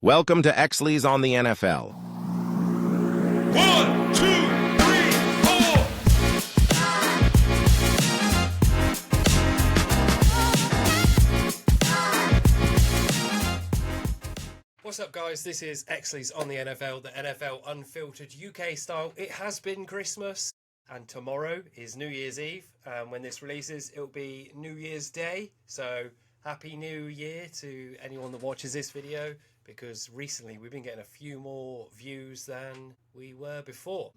Welcome to Exleys on the NFL. 1, 2, 3, 4. What's up, guys? This is Exleys on the NFL, the NFL unfiltered UK style. It has been Christmas, and tomorrow is New Year's Eve. When this releases, it'll be New Year's Day. So, Happy New Year to anyone that watches this video, because recently we've been getting a few more views than we were before.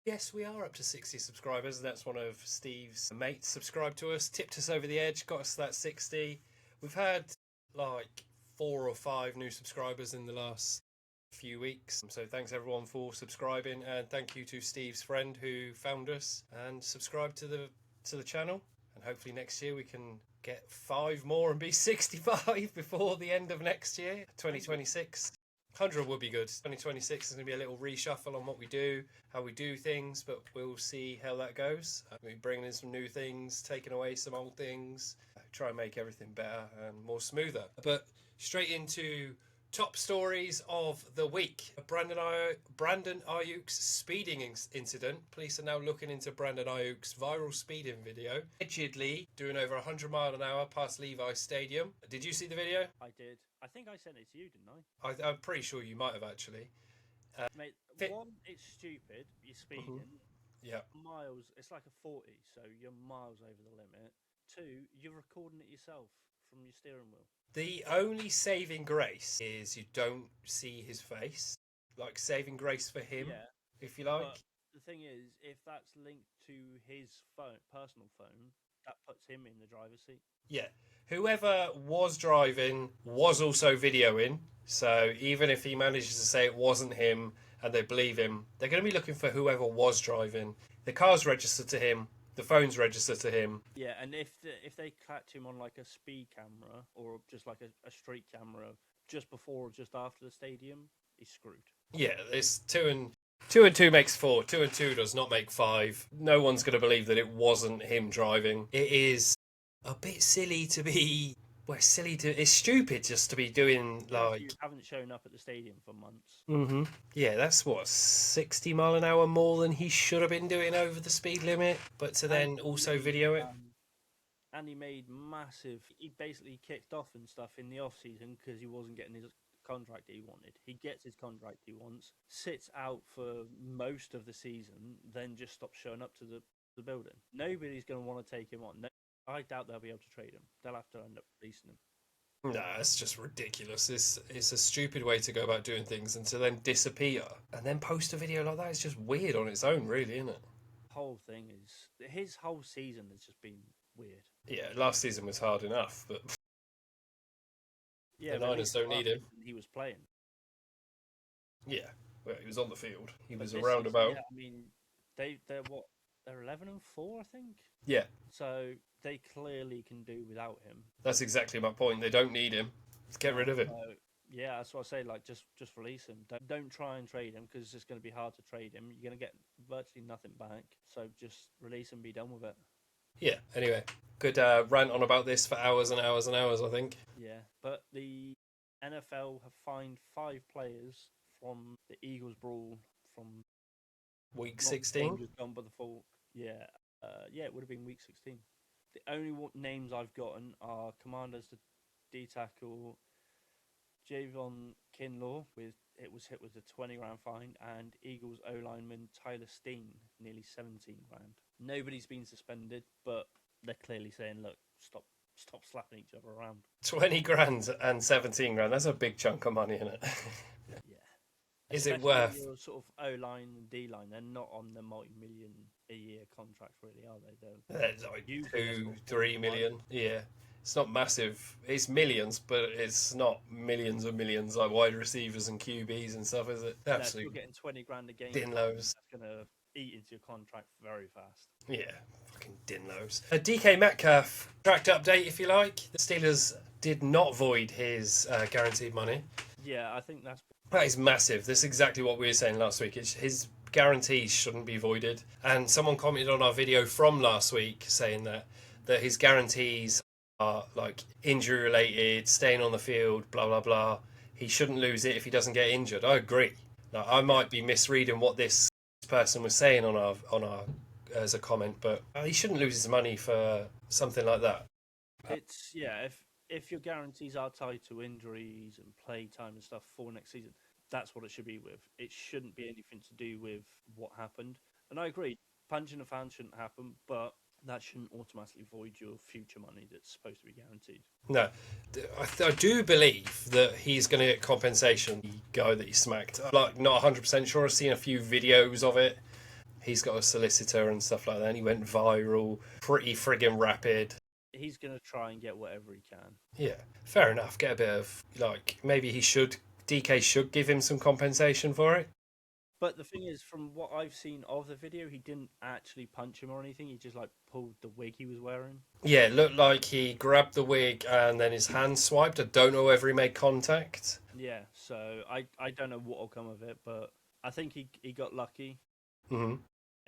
Yes, we are up to 60 subscribers. That's one of Steve's mates subscribed to us, tipped us over the edge, got us to that 60. We've had like 4 or 5 new subscribers in the last few weeks. So thanks everyone for subscribing, and thank you to Steve's friend who found us and subscribed to the channel. And hopefully next year we can get 5 more and be 65 before the end of next year, 2026. 100 would be good. 2026 is going to be a little reshuffle on what we do, how we do things, but we'll see how that goes. We're bringing in some new things, taking away some old things, try and make everything better and more smoother. But straight into top stories of the week. Brandon Aiyuk's speeding incident. Police are now looking into Brandon Aiyuk's viral speeding video. Allegedly doing over 100 miles an hour past Levi's Stadium. Did you see the video? I did. I think I sent it to you, didn't I? I'm pretty sure you might have actually. Mate, one, it's stupid. You're speeding. Yeah. Miles, it's like a 40, so you're miles over the limit. 2, you're recording it yourself from your steering wheel. The only saving grace is you don't see his face. Like, saving grace for him, Yeah. if you like. But the thing is, if that's linked to his phone, personal phone, that puts him in the driver's seat. Yeah. Whoever was driving was also videoing. So even if he manages to say it wasn't him and they believe him, they're going to be looking for whoever was driving. The car's registered to him. The phone's registered to him. Yeah, and if they catch him on like a speed camera or just like a street camera just before or just after the stadium, he's screwed. Yeah, it's 2 and 2 makes 4. 2 and 2 does not make 5. No one's going to believe that it wasn't him driving. It is a bit silly to be... Well, it's stupid just to be doing, like... You haven't shown up at the stadium for months. Mm-hmm. Yeah, that's, 60 mile an hour more than he should have been doing over the speed limit, but to then also video it. And he made massive... He basically kicked off and stuff in the off-season because he wasn't getting his contract he wanted. He gets his contract he wants, sits out for most of the season, then just stops showing up to the building. Nobody's going to want to take him on. I doubt they'll be able to trade him. They'll have to end up releasing him. Nah, it's just ridiculous. It's a stupid way to go about doing things, and to then disappear and then post a video like that is just weird on its own, really, isn't it? The whole thing is... His whole season has just been weird. Yeah, last season was hard enough, but Yeah, the Niners don't need him. He was playing. Yeah, well, he was on the field. He was This around season, about. Yeah, I mean, they're what? They're 11-4, I think. Yeah, So they clearly can do without him. that's exactly my point. They don't need him. Let's get rid of him. So, yeah, that's what I say. Like, just release him. Don't try and trade him because it's going to be hard to trade him. You're going to get virtually nothing back. So just release him, be done with it. Yeah, anyway, could rant on about this for hours and hours and hours, I think. Yeah, but the NFL have fined 5 players from the Eagles brawl from Week not 16? just gone, but the full. Yeah, it would have been week 16. The only names I've gotten are Commanders to D-tackle Javon Kinlaw was hit with a 20 grand fine, and Eagles O-lineman Tyler Steen nearly 17 grand. Nobody's been suspended, but they're clearly saying, look, stop slapping each other around. 20 grand and 17 grand. That's a big chunk of money, isn't it? Yeah. Is it Especially worth... your sort of O-line and D-line, they're not on the multi-million a year contracts, really, are they? It's like Usually 2-3 million. Yeah. It's not massive. It's millions, but it's not millions of millions like wide receivers and QBs and stuff, is it? You're Absolutely. getting 20 grand a game. Dinlos. That's going to eat into your contract very fast. Yeah, fucking dinlos. A DK Metcalf contract update, if you like. The Steelers did not void his guaranteed money. Yeah, I think that is massive. That's exactly what we were saying last week. His guarantees shouldn't be voided. And someone commented on our video from last week saying that his guarantees are like injury related, staying on the field, blah, blah, blah. he shouldn't lose it if he doesn't get injured. I agree. Like, I might be misreading what this person was saying on our as a comment, but he shouldn't lose his money for something like that. It's if your guarantees are tied to injuries and play time and stuff for next season, that's what it should be with. It shouldn't be anything to do with what happened. And I agree, punching a fan shouldn't happen, but that shouldn't automatically void your future money that's supposed to be guaranteed. No, I do believe that he's going to get compensation. The guy that he smacked, like, not 100% sure. I've seen a few videos of it. He's got a solicitor and stuff like that, and he went viral pretty friggin' rapid. He's going to try and get whatever he can. Yeah, fair enough. Get a bit of, like, maybe DK should give him some compensation for it. But the thing is, from what I've seen of the video, he didn't actually punch him or anything. He just, like, pulled the wig he was wearing. Yeah, it looked like he grabbed the wig and then his hand swiped. I don't know whether he made contact. Yeah, so I don't know what will come of it, but I think he got lucky. Mm-hmm.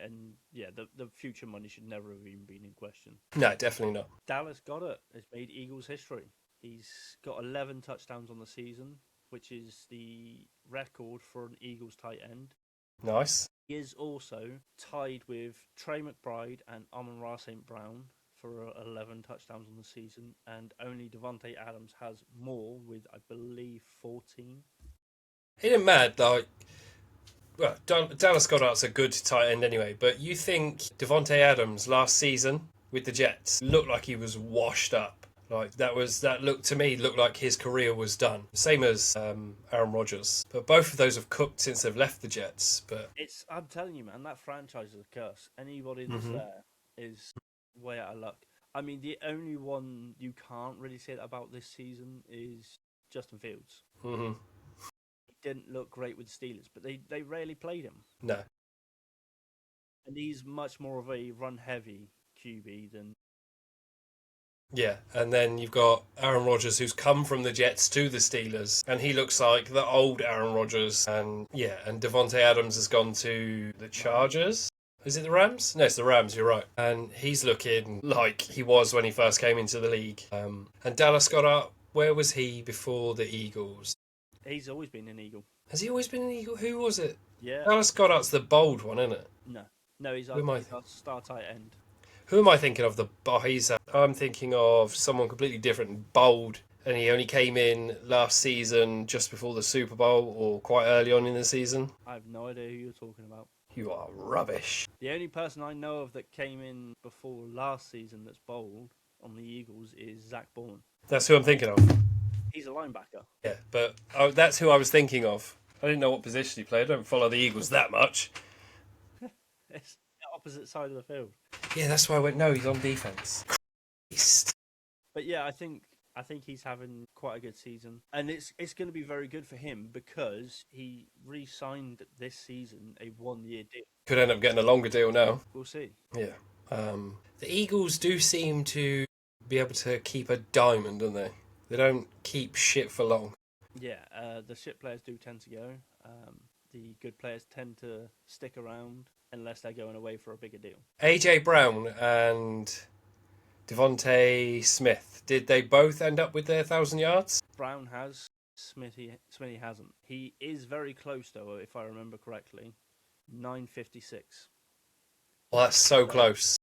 And, yeah, the future money should never have even been in question. No, definitely not. Dallas Goedert has made Eagles history. He's got 11 touchdowns on the season, which is the record for an Eagles tight end. Nice. He is also tied with Trey McBride and Amon-Ra St. Brown for 11 touchdowns on the season, and only Devontae Adams has more with, I believe, 14. He didn't mad, like... Well, Dallas Goedert's a good tight end anyway, but you think Devontae Adams last season with the Jets looked like he was washed up? Like, that looked like his career was done. Same as Aaron Rodgers. But both of those have cooked since they've left the Jets. But I'm telling you, man, that franchise is a curse. Anybody that's there is way out of luck. I mean, the only one you can't really say that about this season is Justin Fields. Mm-hmm. He didn't look great with the Steelers, but they rarely played him. No. And he's much more of a run-heavy QB than... Yeah, and then you've got Aaron Rodgers, who's come from the Jets to the Steelers, and he looks like the old Aaron Rodgers. And yeah, and Devontae Adams has gone to the Chargers. Is it the Rams? No, it's the Rams, you're right. And he's looking like he was when he first came into the league. And Dallas Goedert, where was he before the Eagles? He's always been an Eagle. Has he always been an Eagle? Who was it? Yeah. Dallas Goedert's the bold one, isn't it? No, he's our star tight end. Who am I thinking of? I'm thinking of someone completely different and bold, and he only came in last season just before the Super Bowl or quite early on in the season. I have no idea who you're talking about. You are rubbish. The only person I know of that came in before last season that's bold on the Eagles is Zach Bourne. That's who I'm thinking of. He's a linebacker. Yeah, but that's who I was thinking of. I didn't know what position he played. I don't follow the Eagles that much. It's the opposite side of the field. Yeah, that's why I went, no, he's on defence. Christ. But yeah, I think he's having quite a good season. And it's going to be very good for him because he re-signed this season a 1-year deal. Could end up getting a longer deal now. We'll see. Yeah. The Eagles do seem to be able to keep a diamond, don't they? They don't keep shit for long. Yeah, the shit players do tend to go. The good players tend to stick around unless they're going away for a bigger deal. AJ Brown and Devontae Smith, did they both end up with their 1,000 yards? Brown has, Smithy hasn't. He is very close though, if I remember correctly. 956. Well, that's so close.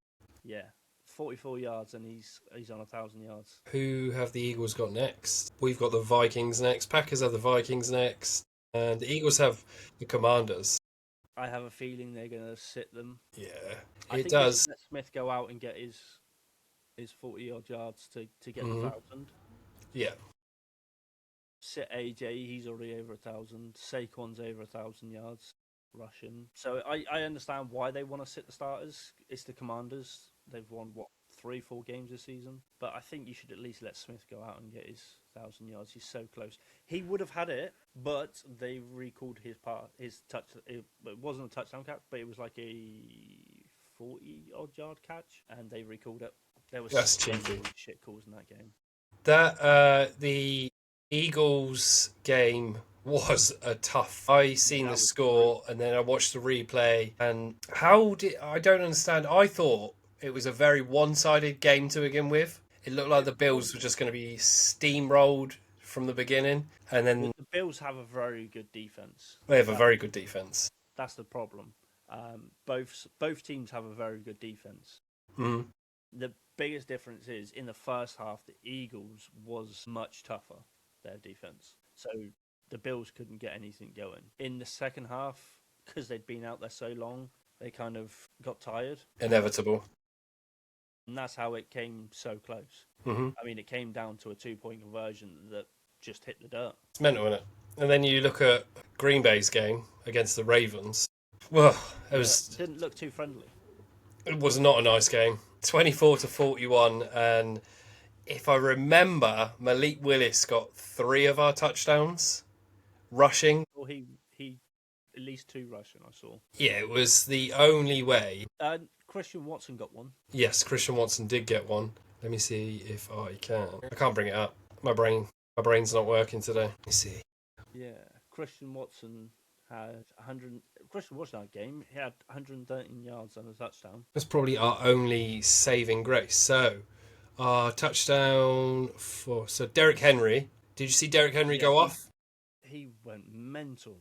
Yeah. 44 yards and he's on 1,000 yards. Who have the Eagles got next? We've got the Vikings next. Packers have the Vikings next. And the Eagles have the Commanders. I have a feeling they're going to sit them. Yeah, I think does. Let Smith go out and get his 40-odd yards to get the 1,000. Yeah. Sit AJ, he's already over 1,000. Saquon's over 1,000 yards rushing. So I understand why they want to sit the starters. It's the Commanders. They've won, 3-4 games this season? But I think you should at least let Smith go out and get his 1,000 yards. He's so close. He would have had it, but they recalled his touch. It wasn't a touchdown catch, but it was like a 40-odd yard catch, and they recalled it. There was That's cheeky. Shit calls in that game. The Eagles game was a tough. I seen the score and then I watched the replay, and I don't understand. I thought it was a very one-sided game to begin with. It looked like the Bills were just going to be steamrolled from the beginning, and then The Bills have a very good defense. they have a very good defense. That's the problem. Both teams have a very good defense. Mm. The biggest difference is in the first half, the Eagles was much tougher, their defense. So the Bills couldn't get anything going. In the second half, because they'd been out there so long, they kind of got tired. Inevitable. And that's how it came so close. Mm-hmm. I mean, it came down to a 2-point conversion that just hit the dirt. It's mental, isn't it? And then you look at Green Bay's game against the Ravens. Well, It didn't look too friendly. It was not a nice game. 24-41, and if I remember, Malik Willis got 3 of our touchdowns rushing. Well, he at least 2 rushing, I saw. Yeah, it was the only way. Christian Watson got 1. Yes, Christian Watson did get 1. Let me see if I can. I can't bring it up. My brain's not working today. Let me see. Yeah, Christian Watson had 100. Christian Watson had a game. He had 113 yards and a touchdown. That's probably our only saving grace. So, our touchdown for... So, Derrick Henry. Did you see Derrick Henry go off? He went mental.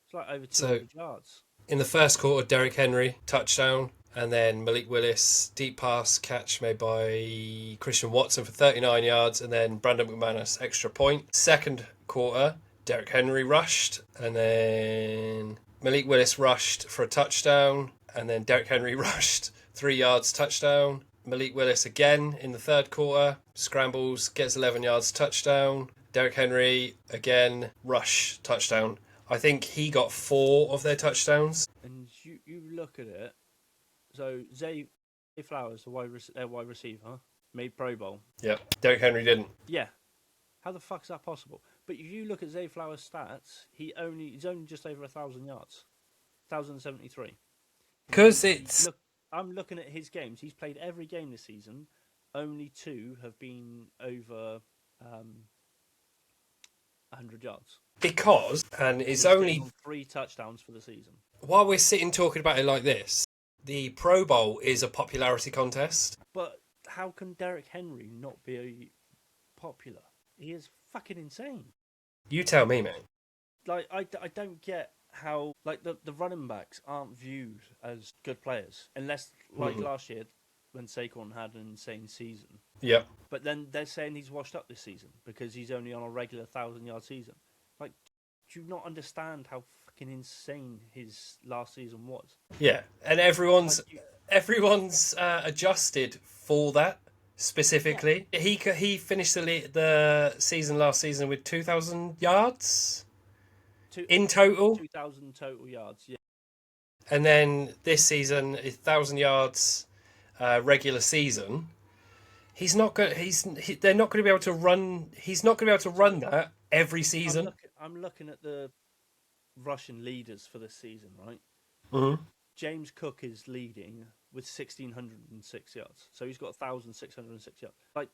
It's like over 200 yards. In the first quarter, Derrick Henry, touchdown. And then Malik Willis, deep pass catch made by Christian Watson for 39 yards. And then Brandon McManus, extra point. Second quarter, Derrick Henry rushed. And then Malik Willis rushed for a touchdown. And then Derrick Henry rushed 3 yards, touchdown. Malik Willis again in the third quarter. Scrambles, gets 11 yards, touchdown. Derrick Henry again, rush, touchdown. I think he got 4 of their touchdowns. And you look at it. So Zay Flowers, the wide receiver, made Pro Bowl. Yeah, Derrick Henry didn't. Yeah. How the fuck is that possible? But if you look at Zay Flowers' stats, he's only just over 1,000 yards. 1,073. Because it's... I'm looking at his games. He's played every game this season. Only 2 have been over 100 yards. Because, and it's He's only... on 3 touchdowns for the season. While we're sitting talking about it like this, the Pro Bowl is a popularity contest. But how can Derrick Henry not be popular? He is fucking insane. You tell me, mate. Like, I don't get how, like, the running backs aren't viewed as good players. Unless, like last year, when Saquon had an insane season. Yep. But then they're saying he's washed up this season because he's only on a regular 1,000-yard season. Like, do you not understand how fucking insane his last season was? Yeah, and everyone's adjusted for that specifically. Yeah. He finished the season last season with 2,000 yards in total. 2,000 total yards, yeah. And then this season, 1,000 yards regular season. They're not going to be able to run. He's not going to be able to run that every season. I'm looking at the Russian leaders for this season, right? Mm-hmm. James Cook is leading with 1,606 yards. So he's got 1,606 yards. Like,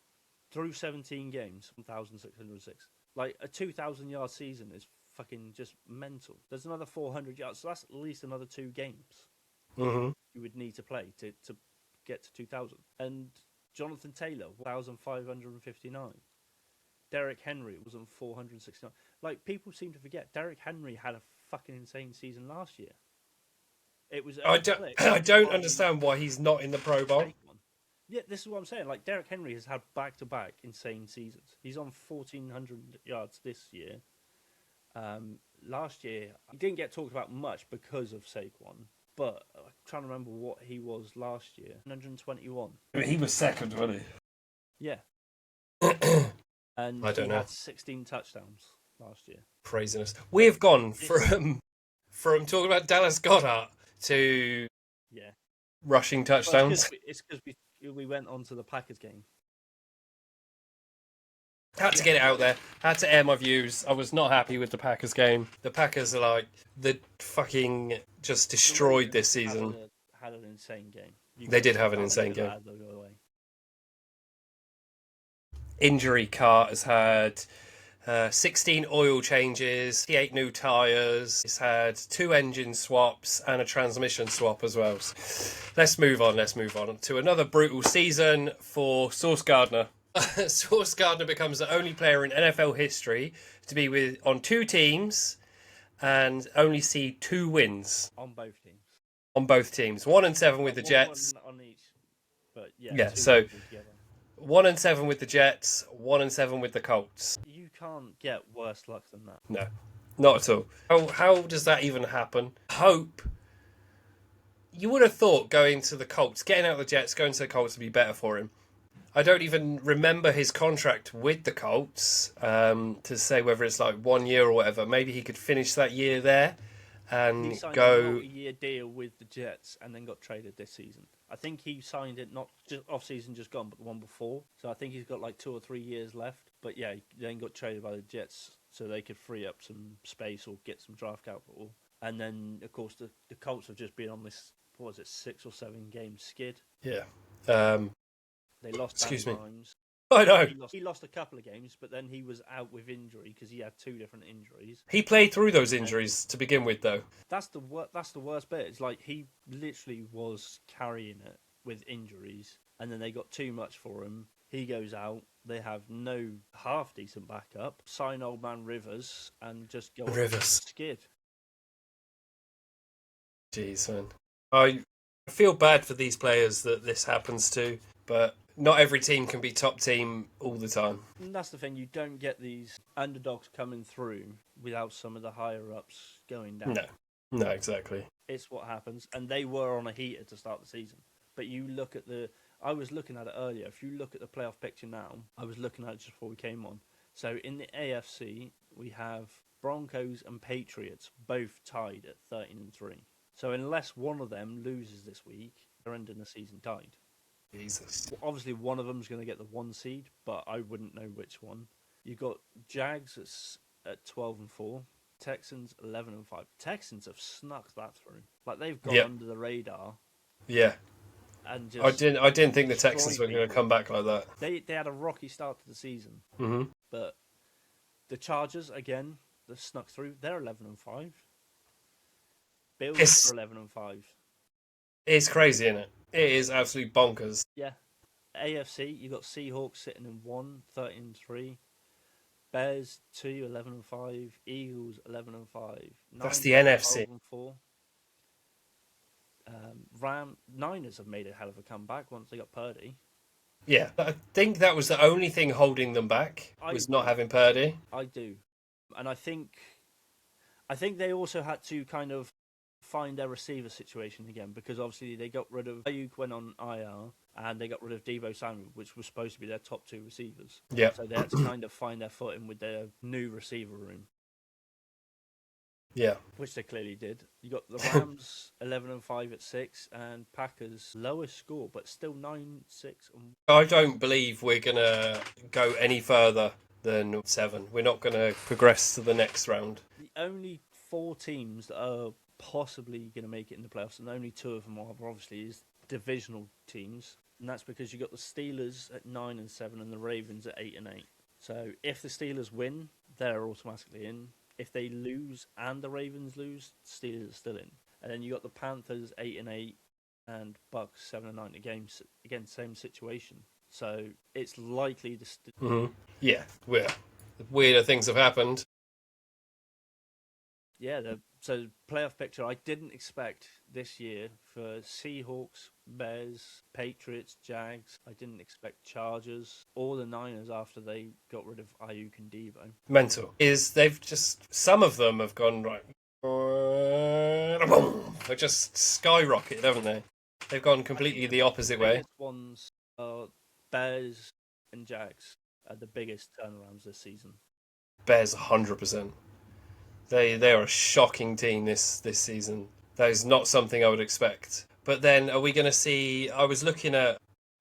through 17 games, 1,606. Like, a 2,000-yard season is fucking just mental. There's another 400 yards, so that's at least another 2 games you would need to play to get to 2,000. And Jonathan Taylor, 1,559. Derrick Henry was on 469. Like, people seem to forget, Derrick Henry had a fucking insane season last year. It was. I don't understand why he's not in the Pro Bowl. Yeah, this is what I'm saying. Like, Derrick Henry has had back-to-back insane seasons. He's on 1,400 yards this year. Last year, he didn't get talked about much because of Saquon. But I'm trying to remember what he was last year. 121. He was second, wasn't he? Yeah. And I don't know. Had 16 touchdowns last year. Craziness. We have gone from talking about Dallas Goedert to rushing touchdowns. Well, it's because we went on to the Packers game. Had to get it out there. Had to air my views. I was not happy with the Packers game. The Packers are like the fucking just destroyed this season. Had an insane game. They did have an insane game. Injury cart has had 16 oil changes, 8 new tyres. It's had 2 engine swaps and a transmission swap as well. So let's move on to another brutal season for Sauce Gardner. Sauce Gardner becomes the only player in NFL history to be on 2 teams and only see 2 wins on both teams. on both teams. 1-7 with the Jets. One on each. But yeah, Yeah, 2 so wins altogether. 1-7 with the Jets, 1-7 with the Colts. You can't get worse luck than that. No, not at all. How does that even happen? Hope. You would have thought going to the Colts, getting out of the Jets, going to the Colts would be better for him. I don't even remember his contract with the Colts to say whether it's like 1 year or whatever. Maybe he could finish that year there and He signed go. a multi-year deal with the Jets and then got traded this season. I think he signed it not just off season just gone, but the one before. So I think he's got like 2 or 3 years left. But yeah, he then got traded by the Jets so they could free up some space or get some draft capital. And then of course the Colts have just been on this, what was it, 6 or 7 game skid. Yeah. They lost. Excuse me. Times. I know. He lost a couple of games, but then he was out with injury because he had 2 different injuries. He played through those injuries to begin with, though. That's the worst bit. It's like he literally was carrying it with injuries, and then they got too much for him. He goes out. They have no half decent backup. Sign old man Rivers and just go Rivers. skid. Jeez, man. I feel bad for these players that this happens to, but not every team can be top team all the time. And that's the thing. You don't get these underdogs coming through without some of the higher ups going down. No, exactly. It's what happens, and they were on a heater to start the season. But you look at I was looking at it earlier. If you look at the playoff picture now, I was looking at it just before we came on. So in the AFC, we have Broncos and Patriots both tied at 13-3. So unless one of them loses this week, they're ending the season tied. Jesus. Obviously, one of them's going to get the 1 seed, but I wouldn't know which one. You got Jags at 12-4, Texans 11-5. Texans have snuck that through. Like they've gone under the radar. Yeah. And just I didn't think the Texans were going to come back like that. They had a rocky start to the season. Mm-hmm. But the Chargers again, they snuck through. They're 11-5. Bills are 11-5. It's crazy, isn't it? It is absolutely bonkers. Yeah. AFC, you got Seahawks sitting in 1, 13-3. Bears 2, 11-5. Eagles 11-5. That's the NFC. 12-4. Niners have made a hell of a comeback once they got Purdy. Yeah, I think that was the only thing holding them back was not having Purdy. I do, and I think they also had to kind of find their receiver situation again because obviously they got rid of Aiyuk went on IR and they got rid of Deebo Samuel, which was supposed to be their top 2 receivers. Yeah, so they had to kind of find their footing with their new receiver room. Yeah, which they clearly did. You got the Rams 11-5 at 6, and Packers lowest score, but still 9-6. I don't believe we're gonna go any further than 7. We're not gonna progress to the next round. The only 4 teams that are possibly going to make it in the playoffs, and only 2 of them are obviously is divisional teams, and that's because you got the Steelers at 9-7 and the Ravens at 8-8. So if the Steelers win, they're automatically in. If they lose and the Ravens lose, Steelers are still in. And then you got the Panthers 8-8 and Bucks 7-9 again, same situation. So it's likely to. Yeah, weirder things have happened. Yeah, so playoff picture, I didn't expect this year for Seahawks, Bears, Patriots, Jags. I didn't expect Chargers or the Niners after they got rid of Aiyuk and Deebo. Mental. They've just, some of them have gone right. They've just skyrocketed, haven't they? They've gone completely the opposite way. The biggest ones are Bears and Jags are the biggest turnarounds this season. Bears 100%. They are a shocking team this season. That is not something I would expect. But then are we going to see... I was looking at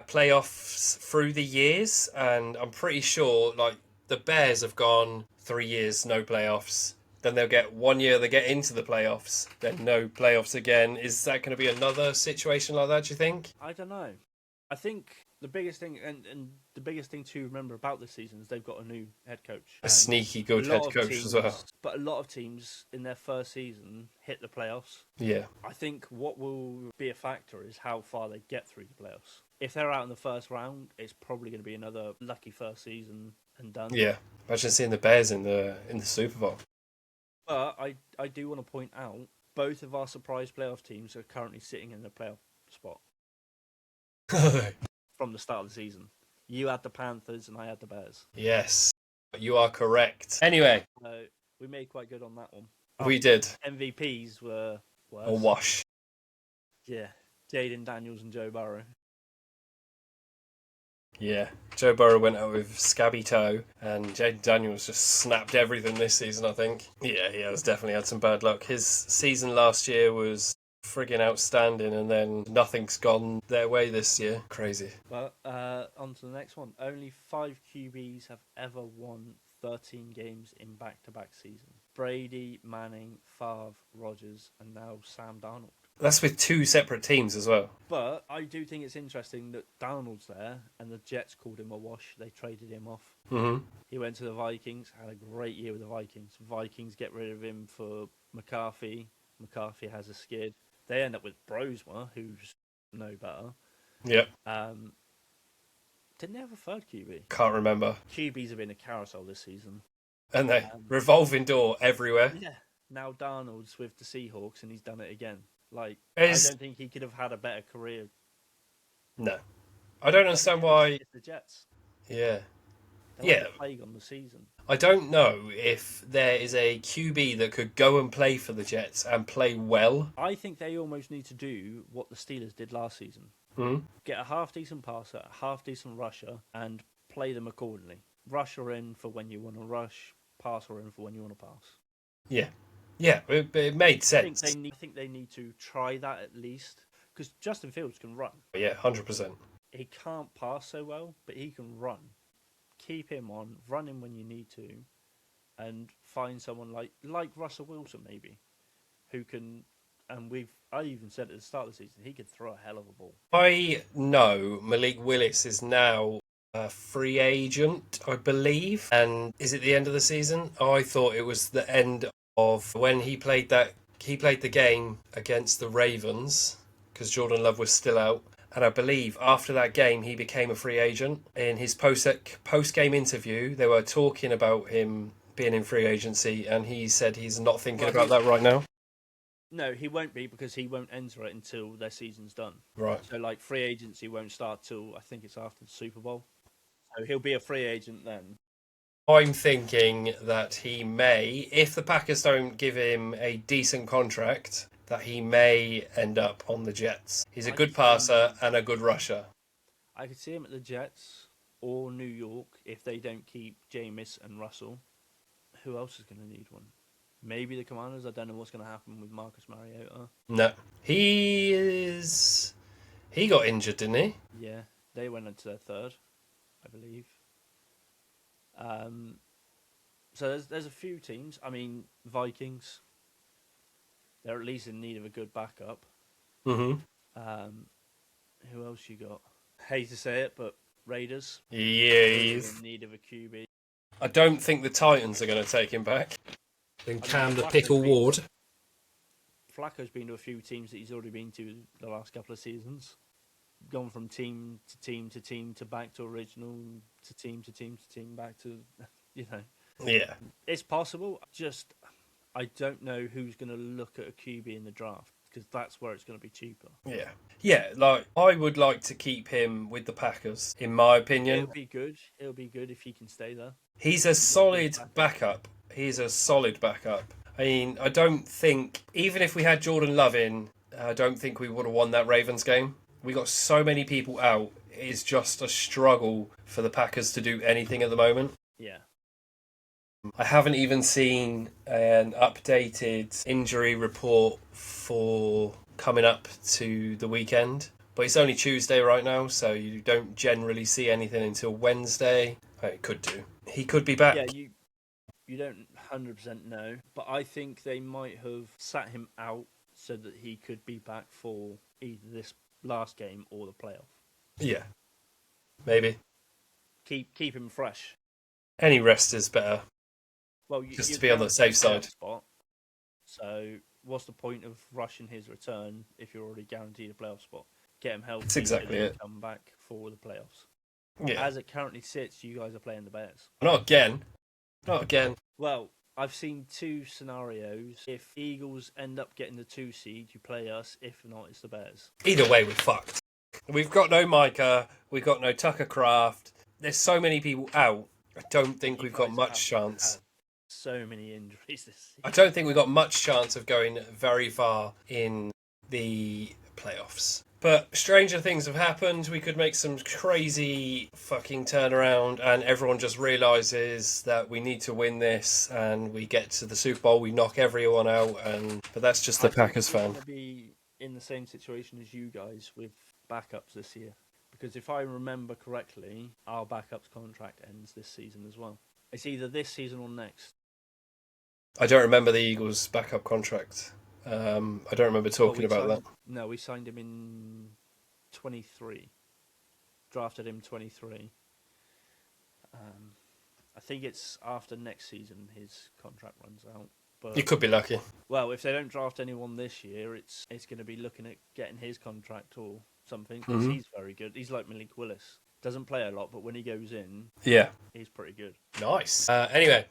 playoffs through the years, and I'm pretty sure like the Bears have gone 3 years, no playoffs. Then they'll get 1 year, they get into the playoffs. Then no playoffs again. Is that going to be another situation like that, do you think? I don't know. I think The biggest thing, and the biggest thing to remember about this season is they've got a new head coach. A sneaky good head coach as well. But a lot of teams in their first season hit the playoffs. Yeah. I think what will be a factor is how far they get through the playoffs. If they're out in the first round, it's probably going to be another lucky first season and done. Yeah. Imagine seeing the Bears in the Super Bowl. But I do want to point out, both of our surprise playoff teams are currently sitting in the playoff spot from the start of the season. You had the Panthers and I had the Bears. Yes, you are correct. Anyway, we made quite good on that one. We did. MVPs were worse. A wash. Yeah, Jaden Daniels and Joe Burrow. Yeah, Joe Burrow went out with scabby toe, and Jaden Daniels just snapped everything this season, I think. Yeah, he has definitely had some bad luck. His season last year was friggin' outstanding, and then nothing's gone their way this year. Crazy. Well, on to the next one. Only 5 QBs have ever won 13 games in back-to-back seasons. Brady, Manning, Favre, Rodgers, and now Sam Darnold. That's with 2 separate teams as well. But I do think it's interesting that Darnold's there, and the Jets called him a wash. They traded him off. Mm-hmm. He went to the Vikings, had a great year with the Vikings. Vikings get rid of him for McCarthy. McCarthy has a skid. They end up with Brosma, who's no better. Yep. Didn't they have a third QB? Can't remember. QBs have been a carousel this season. And they revolving door everywhere. Yeah. Now Darnold's with the Seahawks, and he's done it again. Like, I don't think he could have had a better career. No. I don't understand why. It's the Jets. Yeah. They were the plague on the season. I don't know if there is a QB that could go and play for the Jets and play well. I think they almost need to do what the Steelers did last season. Mm-hmm. Get a half-decent passer, a half-decent rusher, and play them accordingly. Rusher in for when you want to rush, passer in for when you want to pass. Yeah. Yeah, it made sense. I think they need to try that at least, because Justin Fields can run. Yeah, 100%. He can't pass so well, but he can run. Keep him on, run him when you need to, and find someone like Russell Wilson maybe, who can. And I even said at the start of the season, he could throw a hell of a ball. I know Malik Willis is now a free agent, I believe. And is it the end of the season? Oh, I thought it was the end of when he played the game against the Ravens, because Jordan Love was still out. And I believe after that game, he became a free agent. In his post-game interview, they were talking about him being in free agency, and he said he's not thinking about that right now. No, he won't be, because he won't enter it until their season's done. Right. So, free agency won't start till, I think it's after the Super Bowl. So he'll be a free agent then. I'm thinking that he may, if the Packers don't give him a decent contract, that he may end up on the Jets. He's a good passer and a good rusher. I could see him at the Jets or New York if they don't keep Jameis and Russell. Who else is going to need one? Maybe the Commanders. I don't know what's going to happen with Marcus Mariota. No. He got injured, didn't he? Yeah, they went into their third, I believe. So there's a few teams. I mean, Vikings. They're at least in need of a good backup. Mm-hmm. Who else you got? Hate to say it, but Raiders. Yeah, he's in need of a QB. I don't think the Titans are going to take him back. Then Cam the Pickle Ward. Flacco's been to a few teams that he's already been to the last couple of seasons. Gone from team to team to team to back to original to team to team to team back to, Yeah. It's possible. Just, I don't know who's going to look at a QB in the draft, because that's where it's going to be cheaper. Yeah. Yeah, I would like to keep him with the Packers, in my opinion. It'll be good. It'll be good if he can stay there. He's a solid backup. He's a solid backup. I mean, I don't think, even if we had Jordan Love in, I don't think we would have won that Ravens game. We got so many people out. It's just a struggle for the Packers to do anything at the moment. Yeah. I haven't even seen an updated injury report for coming up to the weekend. But it's only Tuesday right now, so you don't generally see anything until Wednesday. It could do. He could be back. Yeah, you don't 100% know, but I think they might have sat him out so that he could be back for either this last game or the playoff. Yeah. maybe. Keep him fresh. Any rest is better, Well, just you're to be on the safe guaranteed a side. spot. So what's the point of rushing his return if you're already guaranteed a playoff spot? Get him healthy, That's exactly and then it. come back for the playoffs. Yeah. As it currently sits, you guys are playing the Bears. Not again. Not again. Well, I've seen two scenarios. If Eagles end up getting the 2 seed, you play us. If not, it's the Bears. Either way, we're fucked. We've got no Micah. We've got no Tucker Craft. There's so many people out. I don't think You we've got guys much have chance. had so many injuries this season. I don't think we've got much chance of going very far in the playoffs. But stranger things have happened. We could make some crazy fucking turnaround, and everyone just realizes that we need to win this, and we get to the Super Bowl, we knock everyone out, but that's just the Packers We're fan. going to be in the same situation as you guys with backups this year. Because if I remember correctly, our backups contract ends this season as well. It's either this season or next. I don't remember the Eagles' backup contract. I don't remember talking about that. No, we signed him in 23. Drafted him 23. I think it's after next season his contract runs out. But You could be lucky. well, if they don't draft anyone this year, it's going to be looking at getting his contract or something because he's very good. He's like Malik Willis. Doesn't play a lot, but when he goes in, Yeah. he's pretty good. Nice. Anyway,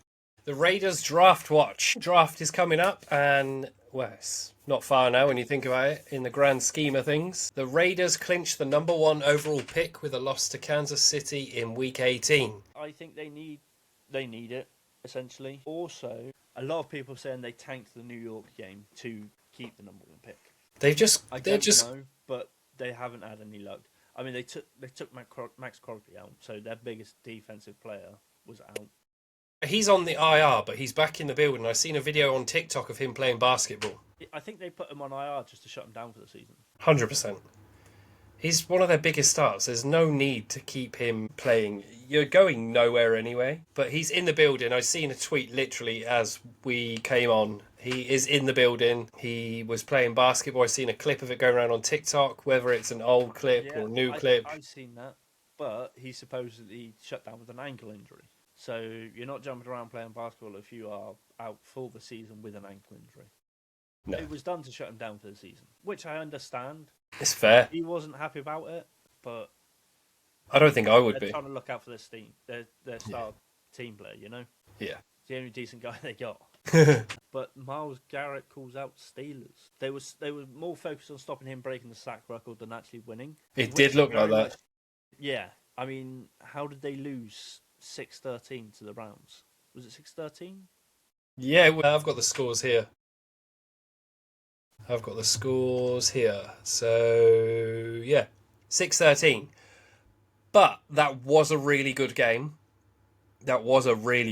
the Raiders draft watch. Draft is coming up, and well, it's not far now when you think about it in the grand scheme of things. The Raiders clinched the #1 overall pick with a loss to Kansas City in Week 18. I think they need it essentially. Also, a lot of people saying they tanked the New York game to keep the #1 pick. They're just know, but they haven't had any luck. I mean, they took Max Crosby out, so their biggest defensive player was out. He's on the IR, but he's back in the building. I've seen a video on TikTok of him playing basketball. I think they put him on IR just to shut him down for the season. 100%. He's one of their biggest stars. There's no need to keep him playing. You're going nowhere anyway. But he's in the building. I've seen a tweet literally as we came on. He is in the building. He was playing basketball. I've seen a clip of it going around on TikTok, whether it's an old clip or new clip. I've seen that. But he's supposedly shut down with an ankle injury. So you're not jumping around playing basketball if you are out for the season with an ankle injury. No. It was done to shut him down for the season, which I understand. It's fair. He wasn't happy about it, but I don't think I would they're be. trying to look out for this team, their star team player, you know? Yeah. It's the only decent guy they got. But Myles Garrett calls out Steelers. They were more focused on stopping him breaking the sack record than actually winning. It did look like that. Yeah. I mean, how did they lose 6-13 to the Browns? Was it 6-13? Yeah, well, I've got the scores here. So, yeah, 6-13. But that was a really good game.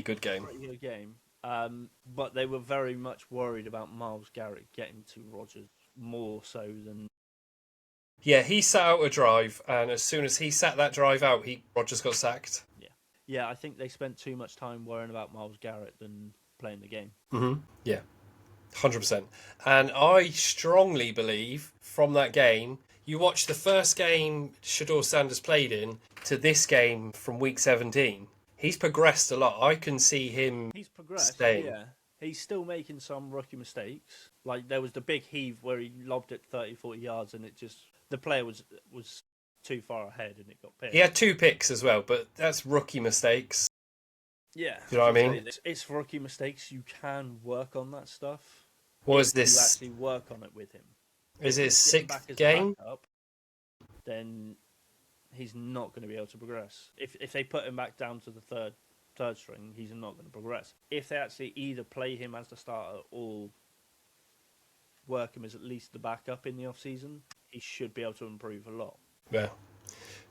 Pretty good game. But they were very much worried about Myles Garrett getting to Rodgers more so than... Yeah, he sat out a drive, and as soon as he sat that drive out, Rodgers got sacked. Yeah, I think they spent too much time worrying about Myles Garrett than playing the game. Mm-hmm. Yeah, 100%. And I strongly believe from that game, you watch the first game Shador Sanders played in to this game from week 17. He's progressed a lot. I can see him staying. Yeah. He's still making some rookie mistakes. Like there was the big heave where he lobbed it 30, 40 yards and the player was too far ahead and it got picked. He had 2 picks as well, but that's rookie mistakes. Yeah. You know what I mean? It's rookie mistakes. You can work on that stuff. Was if you this... actually work on it with him. Is it his Sitting back 6th as a game? backup, then he's not going to be able to progress. If they put him back down to the third string, he's not going to progress. If they actually either play him as the starter or work him as at least the backup in the off season, he should be able to improve a lot. Yeah.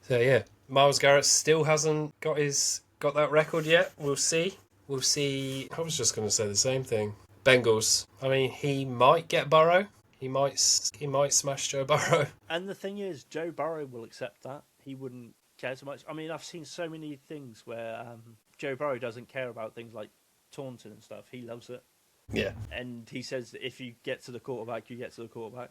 So yeah, Myles Garrett still hasn't got that record yet. We'll see. I was just going to say the same thing. Bengals. I mean, he might get Burrow. He might smash Joe Burrow. And the thing is, Joe Burrow will accept that. He wouldn't care so much. I mean, I've seen so many things where Joe Burrow doesn't care about things like taunting and stuff. He loves it. Yeah. And he says that if you get to the quarterback, you get to the quarterback.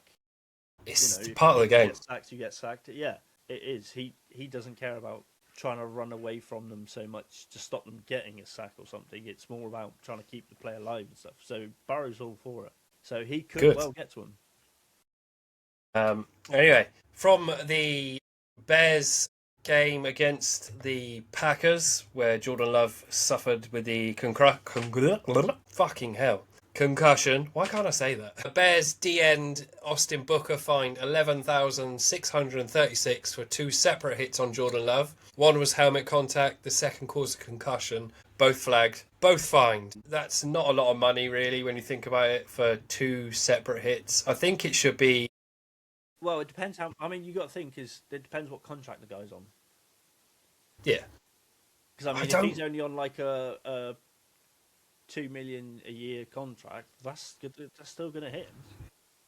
It's part of the game. You get sacked. Yeah, it is. He doesn't care about trying to run away from them so much to stop them getting a sack or something. It's more about trying to keep the play alive and stuff. So Burrow's all for it. So he could well get to him. Anyway, from the Bears game against the Packers, where Jordan Love suffered with the concussion. Why can't I say that? The Bears D-end Austin Booker fined $11,636 for 2 separate hits on Jordan Love. One was helmet contact, the second caused a concussion. Both flagged, both fined. That's not a lot of money, really, when you think about it, for 2 separate hits. I think it should be... Well, it depends how... I mean, you got to think, it depends what contract the guy's on. Yeah. Because, I mean, if he's only on, like, a $2 million a year contract, that's still going to hit him.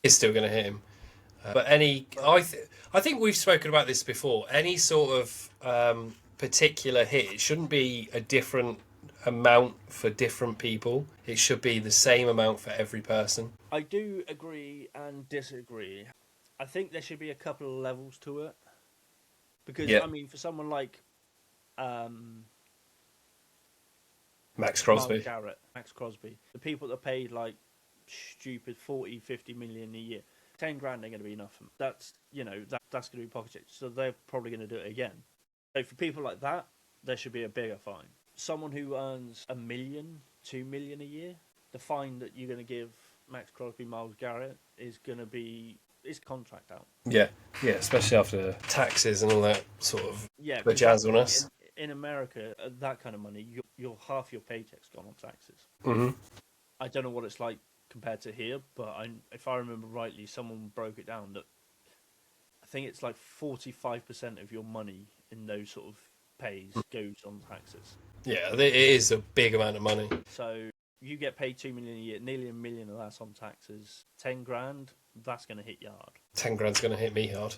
It's still going to hit him. I think we've spoken about this before. Any sort of particular hit, it shouldn't be a different amount for different people. It should be the same amount for every person. I do agree and disagree. I think there should be a couple of levels to it. Because, I mean, for someone like Max Crosby. Myles Garrett, Max Crosby. The people that paid like stupid 40, 50 million a year, 10 grand ain't going to be enough. That's, that's going to be pocket change. So they're probably going to do it again. So for people like that, there should be a bigger fine. Someone who earns $1 million, $2 million a year, the fine that you're going to give Max Crosby, Myles Garrett is going to be his contract out. Yeah, especially after taxes and all that sort of jazz on us. In America, that kind of money, you're half your paycheck's gone on taxes. Mm-hmm. I don't know what it's like compared to here, but if I remember rightly, someone broke it down that I think it's like 45% of your money in those sort of pays goes on taxes. Yeah, it is a big amount of money. So you get paid $2 million a year, nearly $1 million of that's on taxes. 10 grand, that's going to hit you hard. 10 grand's going to hit me hard.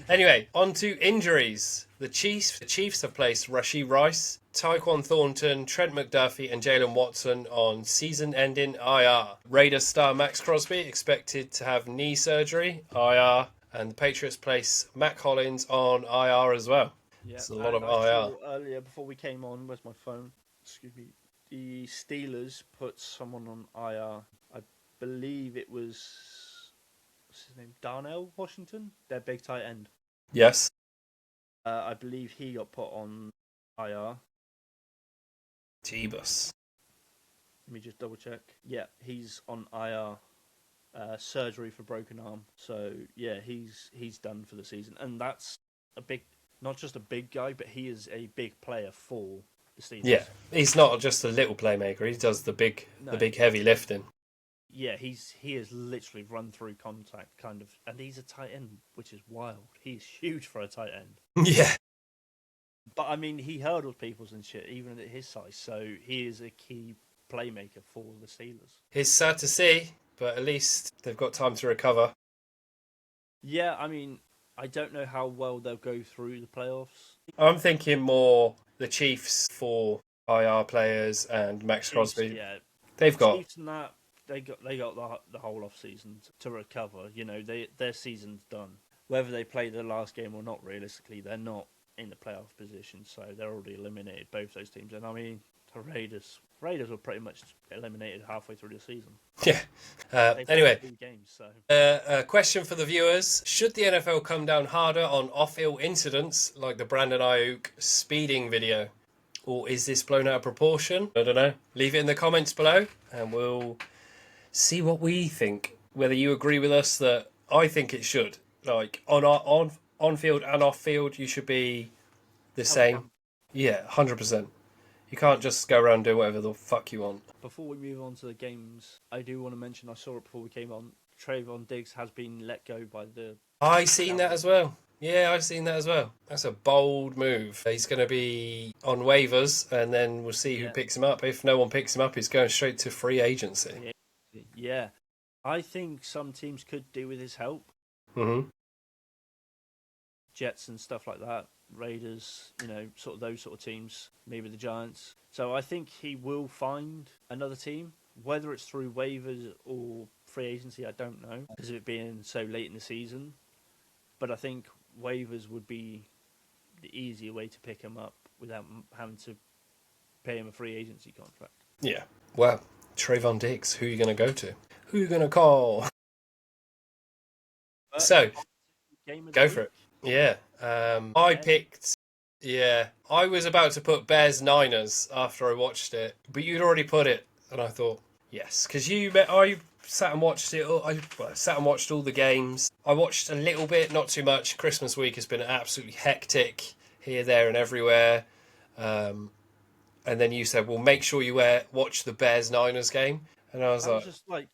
Anyway, on to injuries. The Chiefs have placed Rashee Rice, Tyquan Thornton, Trent McDuffie and Jalen Watson on season-ending IR. Raiders star Max Crosby expected to have knee surgery, IR, and the Patriots place Matt Collins on IR as well. Yeah, it's a lot of IR. Earlier, before we came on, where's my phone? Excuse me. The Steelers put someone on IR. I believe it was... what's his name? Darnell Washington? Their big tight end. Yes. I believe he got put on IR. Jeebus. Let me just double check. Yeah, he's on IR. Surgery for broken arm. So, yeah, he's done for the season. And that's a big... not just a big guy, but he is a big player for the Steelers. Yeah, he's not just a little playmaker. He does the big heavy lifting. Yeah, he has literally run through contact, kind of, and he's a tight end, which is wild. He's huge for a tight end. Yeah. But, I mean, he hurdles people and shit, even at his size, so he is a key playmaker for the Steelers. It's sad to see, but at least they've got time to recover. Yeah, I mean, I don't know how well they'll go through the playoffs. I'm thinking more the Chiefs for IR players and Max Crosby. Yeah, they've got... Chiefs and that, they got the whole off season to recover. You know, their season's done. Whether they play the last game or not, realistically, they're not in the playoff position, so they're already eliminated, both those teams. And I mean, the Raiders were pretty much eliminated halfway through the season. Yeah. Anyway, 2 games, so. A question for the viewers: should the NFL come down harder on off-field incidents like the Brandon Aiyuk speeding video, or is this blown out of proportion? I don't know. Leave it in the comments below, and we'll see what we think. Whether you agree with us that I think it should, like on field and off field, you should be the same. Yeah, 100%. You can't just go around doing whatever the fuck you want. Before we move on to the games, I do want to mention, I saw it before we came on, Trayvon Diggs has been let go by the... I seen that as well. Yeah, I've seen that as well. That's a bold move. He's going to be on waivers, and then we'll see who picks him up. If no one picks him up, he's going straight to free agency. Yeah. I think some teams could do with his help. Mm-hmm. Jets and stuff like that. Raiders, sort of those sort of teams. Maybe the Giants. So I think he will find another team. Whether it's through waivers or free agency, I don't know, because of it being so late in the season. But I think waivers would be the easier way to pick him up without having to pay him a free agency contract. Yeah. Well, Trayvon Diggs, who are you going to go to? Who are you going to call? But So, game of the go week, for it. Yeah. I Bears. picked... Yeah. I was about to put Bears Niners after I watched it, but you'd already put it, and I thought, yes. Because I sat and watched it. I sat and watched all the games. I watched a little bit, not too much. Christmas week has been absolutely hectic here, there, and everywhere. And then you said, well, make sure you watch the Bears-Niners game. And I was That like, was just like,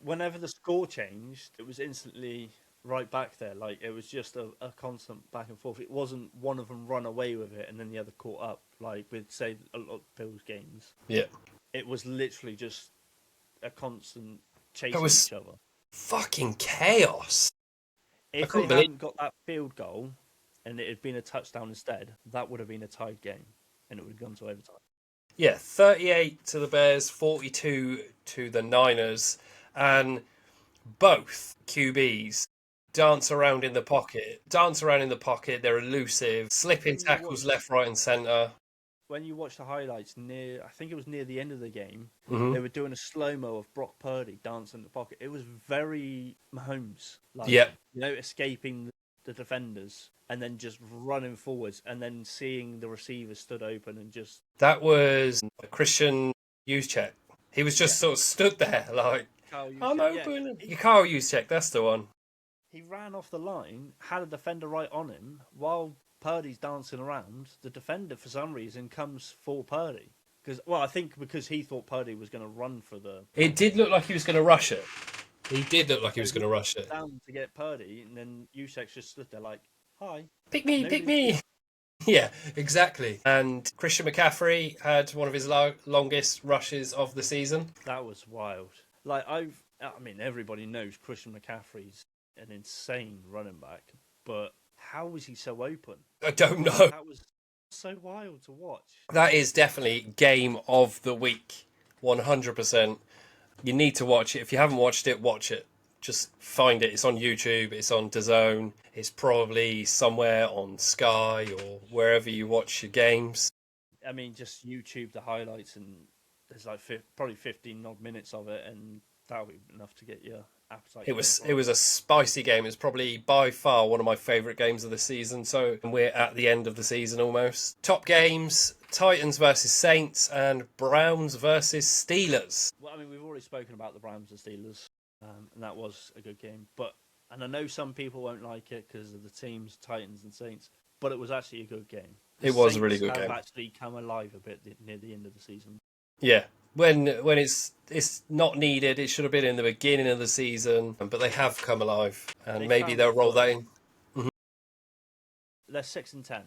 whenever the score changed, it was instantly right back there. Like, it was just a constant back and forth. It wasn't one of them run away with it and then the other caught up, like with, say, a lot of Bills games. yeah. It was literally just a constant chasing It was each other. fucking chaos. If they couldn't believe- hadn't got that field goal and it had been a touchdown instead, that would have been a tied game and it would have gone to overtime. Yeah, 38 to the Bears, 42 to the Niners. And both QBs dance around in the pocket. They're elusive, slipping tackles left, right, and centre. When you watch the highlights I think it was near the end of the game, Mhm. they were doing a slow-mo of Brock Purdy dancing in the pocket. It was very Mahomes. Like, Yeah. escaping the defenders and then just running forwards and then seeing the receivers stood open and just... That was Christian Juszczyk. He was just sort of stood there like, I'm open. Carl Juszczyk, that's the one. He ran off the line, had a defender right on him, while Purdy's dancing around. The defender, for some reason, comes for Purdy. I think because he thought Purdy was going to run for the... It did look like he was going to rush it. He did look like he was going to rush it. Down to get Purdy, and then Juszczyk just stood there like, hi. Pick me. Yeah, exactly. And Christian McCaffrey had one of his longest rushes of the season. That was wild. Like, everybody knows Christian McCaffrey's an insane running back, but how was he so open? I don't know. That was so wild to watch. That is definitely game of the week. 100%. You need to watch it. If you haven't watched it, watch it. Just find it. It's on YouTube. It's on DAZN. It's probably somewhere on Sky or wherever you watch your games. I mean, just YouTube the highlights, and there's like probably 15 odd minutes of it, and that'll be enough to get your appetite. It was a spicy game. It's probably by far one of my favourite games of the season. So we're at the end of the season almost. Top games: Titans versus Saints and Browns versus Steelers. Well, I mean, we've already spoken about the Browns and Steelers, and that was a good game. And I know some people won't like it because of the teams, Titans and Saints, but it was actually a good game. It was a really good Saints game. have actually come alive a bit near the end of the season. Yeah. When it's not needed, it should have been in the beginning of the season, but they have come alive, and maybe they'll roll that in. They're 6-10,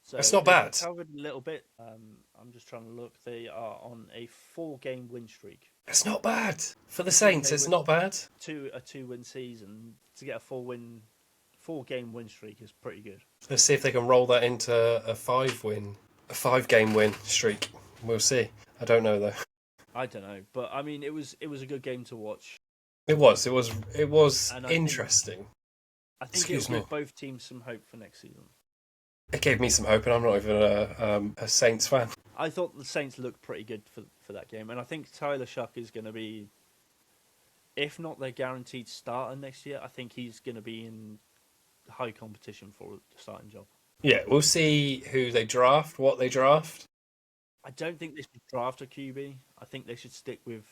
so That's not they've bad. Covered a little bit. I'm just trying to look. They are on a 4-game win streak. It's not bad for the Saints. It's not bad. A 2-win season to get a 4-game win streak is pretty good. Let's see if they can roll that into a 5-game win streak. We'll see. I don't know though. I don't know, but I mean, it was a good game to watch. It was And interesting. I think it will give both teams some hope for next season. It gave me some hope, and I'm not even a Saints fan. I thought the Saints looked pretty good for that game, and I think Tyler Shuck is going to be, if not their guaranteed starter next year, I think he's going to be in high competition for the starting job. Yeah, we'll see who they draft, what they draft. I don't think they should draft a QB. I think they should stick with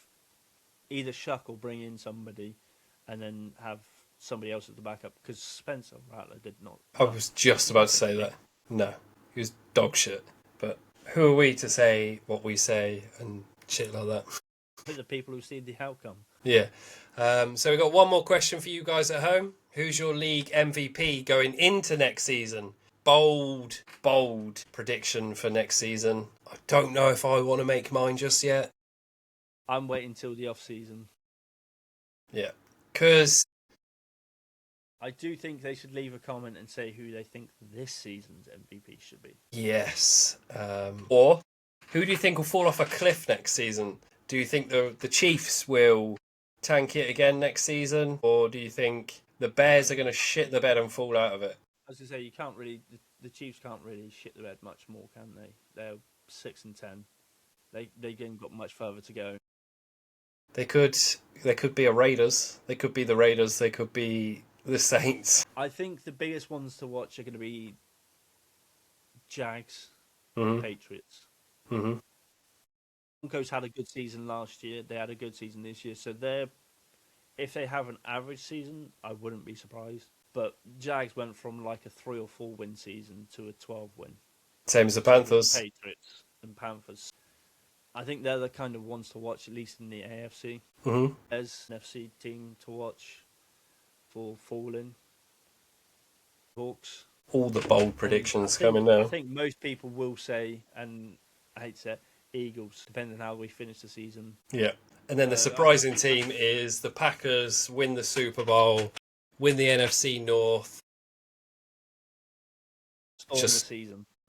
either Shuck or bring in somebody and then have somebody else as the backup, because Spencer Rattler did not. I was just about to say that. No, he was dog shit. But who are we to say what we say and shit like that? The people who see the outcome. Yeah. So we've got one more question for you guys at home. Who's your league MVP going into next season? Bold prediction for next season. I don't know if I want to make mine just yet. I'm waiting till the off season. Yeah. Because I do think they should leave a comment and say who they think this season's MVP should be. yes. Or who do you think will fall off a cliff next season? Do you think the Chiefs will tank it again next season? Or do you think the Bears are going to shit the bed and fall out of it? As I say, you can't really. The Chiefs can't really shit the bed much more, can they? They're 6-10. They ain't got much further to go. They could be a Raiders. They could be the Raiders. They could be the Saints. I think the biggest ones to watch are going to be Jags, Mhm. Patriots. Mm-hmm. Broncos had a good season last year. They had a good season this year. So if they have an average season, I wouldn't be surprised. But Jags went from like a 3 or 4 win season to a 12 win. Same as the Panthers. Patriots and Panthers. I think they're the kind of ones to watch, at least in the AFC. Mm-hmm. There's an NFC team to watch for falling. Hawks. All the bold predictions I coming now. think most people will say, and I hate to say it, Eagles, depending on how we finish the season. Yeah. And then the surprising team is the Packers win the Super Bowl, win the NFC North.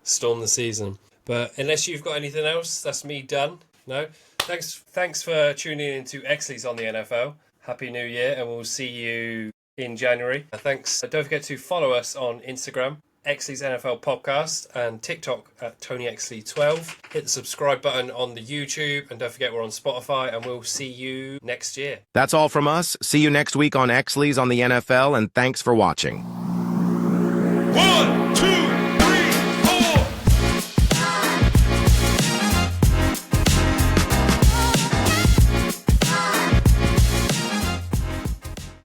Storm the season. But unless you've got anything else, that's me done. No? Thanks for tuning in to Exleys on the NFL. Happy New Year, and we'll see you in January. Thanks. Don't forget to follow us on Instagram, Exleys NFL Podcast, and TikTok at TonyXley12. Hit the subscribe button on the YouTube, and don't forget we're on Spotify, and we'll see you next year. That's all from us. See you next week on Exleys on the NFL, and thanks for watching. 1, 2,